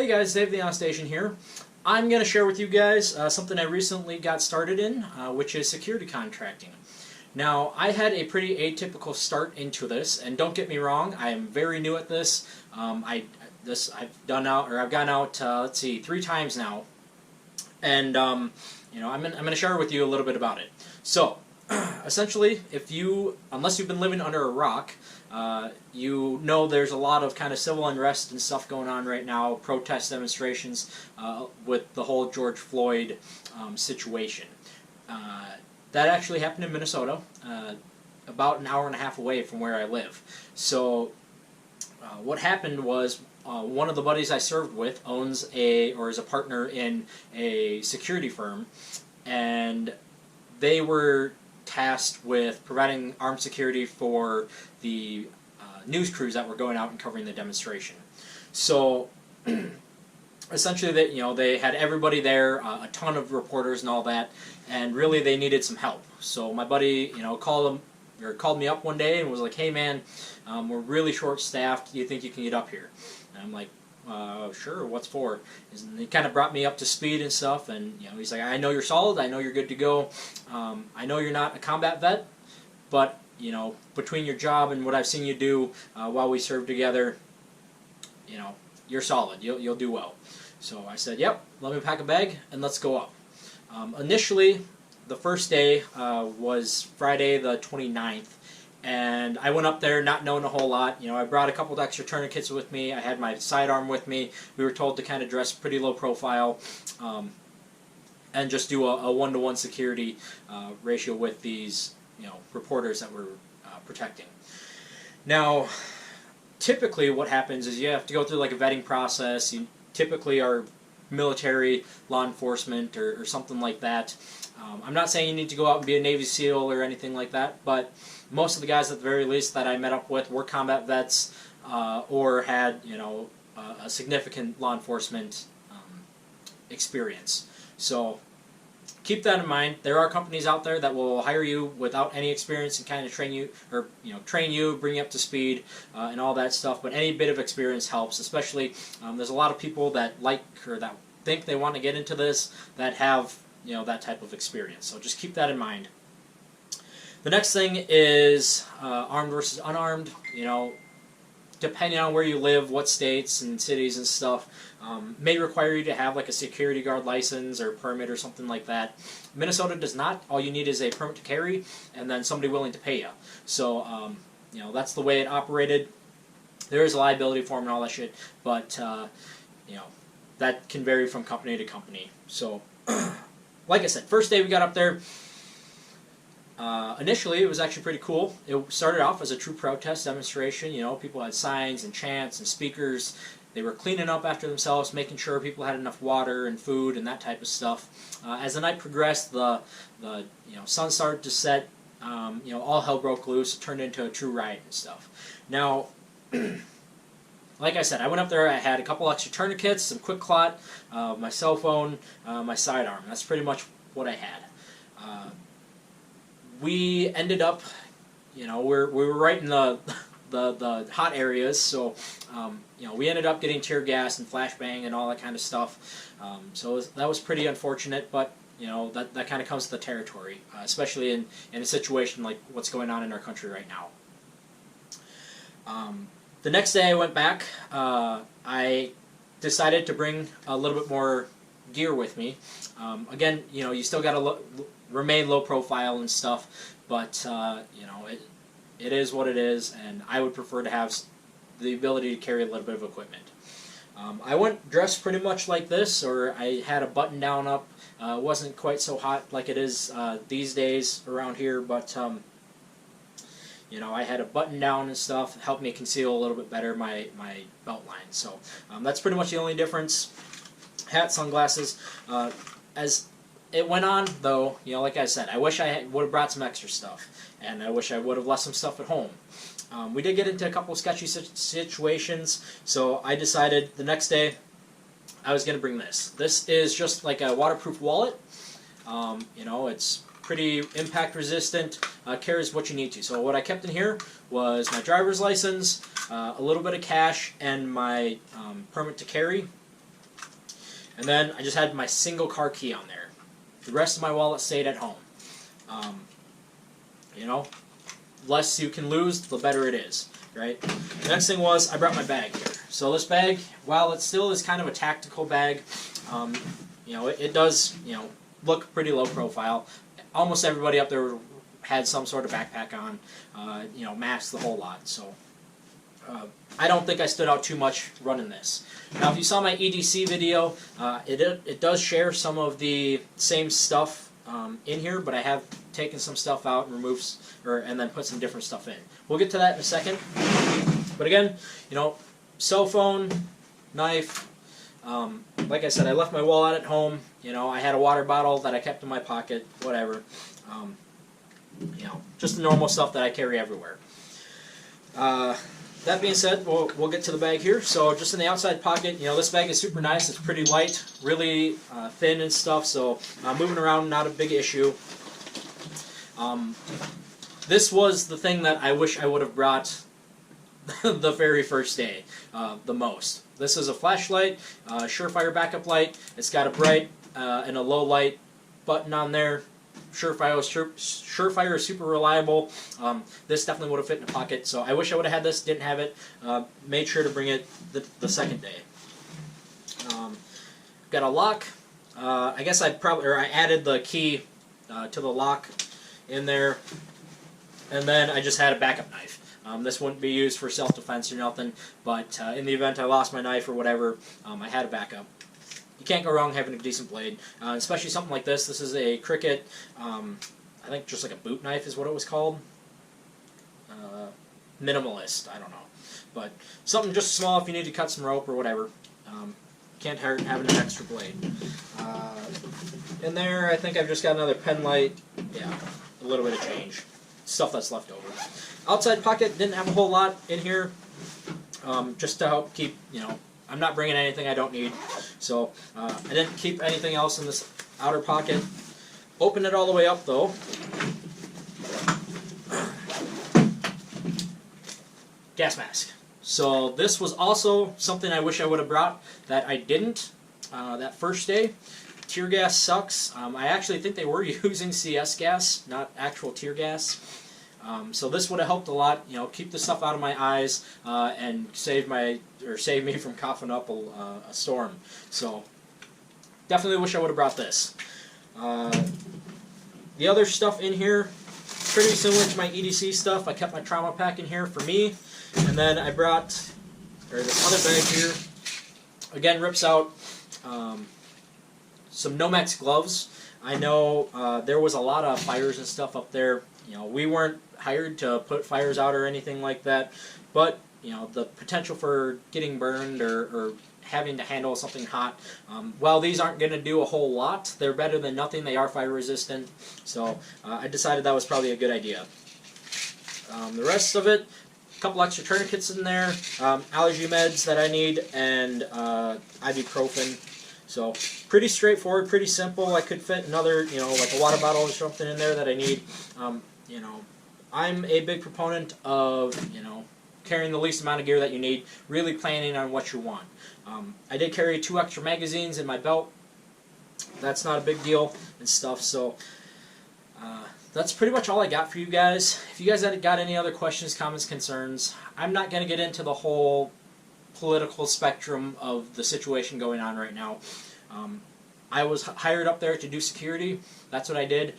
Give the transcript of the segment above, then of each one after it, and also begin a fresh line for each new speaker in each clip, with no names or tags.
Hey guys, Dave the On Station here. I'm going to share with you guys something I recently got started in, which is security contracting. Now, I had a pretty atypical start into this, and don't get me wrong, I am very new at this. I've gone out, let's see, 3 times now, and you know, I'm going to share with you a little bit about it. So, essentially, unless you've been living under a rock, you know there's a lot of kind of civil unrest and stuff going on right now, protest demonstrations with the whole George Floyd situation. That actually happened in Minnesota, about an hour and a half away from where I live. So what happened was one of the buddies I served with is a partner in a security firm, and they were tasked with providing armed security for the news crews that were going out and covering the demonstration. So essentially, they had everybody there, a ton of reporters and all that, and really they needed some help. So my buddy, called me up one day and was like, "Hey man, we're really short-staffed. Do you think you can get up here?" And I'm like, "Sure. What's for?" And he kind of brought me up to speed and stuff. And he's like, "I know you're solid. I know you're good to go. I know you're not a combat vet, but between your job and what I've seen you do while we served together, you're solid. You'll do well." So I said, "Yep. Let me pack a bag and let's go up." Initially, the first day was Friday the 29th. And I went up there not knowing a whole lot. I brought a couple of extra tourniquets with me. I had my sidearm with me. We were told to kind of dress pretty low profile and just do a one-to-one security ratio with these reporters that we're protecting. Now, typically what happens is you have to go through like a vetting process. You typically are military, law enforcement, or something like that. I'm not saying you need to go out and be a Navy SEAL or anything like that, but most of the guys at the very least that I met up with were combat vets or had a significant law enforcement experience. So keep that in mind. There are companies out there that will hire you without any experience and kind of train you, or train you, bring you up to speed, and all that stuff. But any bit of experience helps. Especially, there's a lot of people that that think they want to get into this that have that type of experience. So just keep that in mind. The next thing is armed versus unarmed. Depending on where you live, what states and cities and stuff, may require you to have like a security guard license or permit or something like that. Minnesota does not. All you need is a permit to carry and then somebody willing to pay you. So that's the way it operated. There is a liability form and all that shit, but that can vary from company to company. So like I said, first day we got up there. Initially, it was actually pretty cool. It started off as a true protest demonstration. People had signs and chants and speakers. They were cleaning up after themselves, making sure people had enough water and food and that type of stuff. As the night progressed, the sun started to set. All hell broke loose. It turned into a true riot and stuff. Now, like I said, I went up there. I had a couple extra tourniquets, some quick clot, my cell phone, my sidearm. That's pretty much what I had. We ended up, we were right in the hot areas, so we ended up getting tear gas and flashbang and all that kind of stuff. So that was pretty unfortunate, but that kind of comes to the territory, especially in a situation like what's going on in our country right now. The next day I went back. I decided to bring a little bit more gear with me. Again, you still got to remain low profile and stuff, but it is what it is, and I would prefer to have the ability to carry a little bit of equipment. I went dressed pretty much like this, or I had a button down up. It wasn't quite so hot like it is these days around here, but I had a button down and stuff. It helped me conceal a little bit better my belt line. So that's pretty much the only difference. Hat, sunglasses. As it went on, though, like I said, I wish I would have brought some extra stuff, and I wish I would have left some stuff at home. We did get into a couple of sketchy situations, so I decided the next day I was going to bring this. This is just like a waterproof wallet. It's pretty impact resistant, carries what you need to. So what I kept in here was my driver's license, a little bit of cash, and my permit to carry. And then I just had my single car key on there. The rest of my wallet stayed at home. You know, less you can lose, the better it is, right? The next thing was I brought my bag here. So this bag, while it still is kind of a tactical bag, you know, it does, you know, look pretty low profile. Almost everybody up there had some sort of backpack on, you know, masks, the whole lot. So I don't think I stood out too much running this. Now, if you saw my EDC video, it does share some of the same stuff in here, but I have taken some stuff out and removed, and then put some different stuff in. We'll get to that in a second. But again, you know, cell phone, knife. Like I said, I left my wallet at home. You know, I had a water bottle that I kept in my pocket, whatever. You know, just the normal stuff that I carry everywhere. That being said, we'll get to the bag here. So just in the outside pocket, you know, this bag is super nice. It's pretty light, really thin and stuff, so moving around, not a big issue. This was the thing that I wish I would have brought the very first day the most. This is a flashlight, Surefire backup light. It's got a bright and a low light button on there. Surefire is super reliable. This definitely would have fit in a pocket, so I wish I would have had this, didn't have it. Made sure to bring it the second day. Got a lock. I guess I added the key to the lock in there, and then I just had a backup knife. This wouldn't be used for self-defense or nothing, but in the event I lost my knife or whatever, I had a backup. You can't go wrong having a decent blade, especially something like this. This is a Cricket, I think just like a boot knife is what it was called. Minimalist, I don't know. But something just small if you need to cut some rope or whatever. Can't hurt having an extra blade. In there, I think I've just got another pen light. Yeah, a little bit of change. Stuff that's left over. Outside pocket, didn't have a whole lot in here. Just to help keep, you know, I'm not bringing anything I don't need. So I didn't keep anything else in this outer pocket. Open it all the way up though. Gas mask. So this was also something I wish I would have brought that I didn't that first day. Tear gas sucks. I actually think they were using CS gas, not actual tear gas. So this would have helped a lot, you know, keep the stuff out of my eyes and save me from coughing up a storm. So definitely wish I would have brought this. The other stuff in here, pretty similar to my EDC stuff. I kept my trauma pack in here for me, and then I brought this other bag here. Again, rips out some Nomex gloves. I know there was a lot of fires and stuff up there. You know, we weren't hired to put fires out or anything like that, but you know, the potential for getting burned or having to handle something hot, while these aren't going to do a whole lot, they're better than nothing. They are fire resistant, so I decided that was probably a good idea. The rest of it, a couple extra tourniquets in there, allergy meds that I need, and ibuprofen. So pretty straightforward, pretty simple. I could fit another, you know, like a water bottle or something in there that I need. You know, I'm a big proponent of, you know, carrying the least amount of gear that you need, really planning on what you want. I did carry 2 extra magazines in my belt. That's not a big deal and stuff, so that's pretty much all I got for you guys. If you guys got any other questions, comments, concerns, I'm not going to get into the whole political spectrum of the situation going on right now. I was hired up there to do security. That's what I did.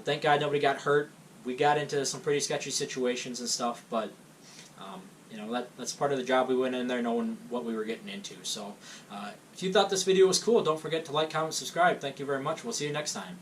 Thank God nobody got hurt. We got into some pretty sketchy situations and stuff, but you know, that's part of the job. We went in there knowing what we were getting into. So if you thought this video was cool, don't forget to like, comment, subscribe. Thank you very much. We'll see you next time.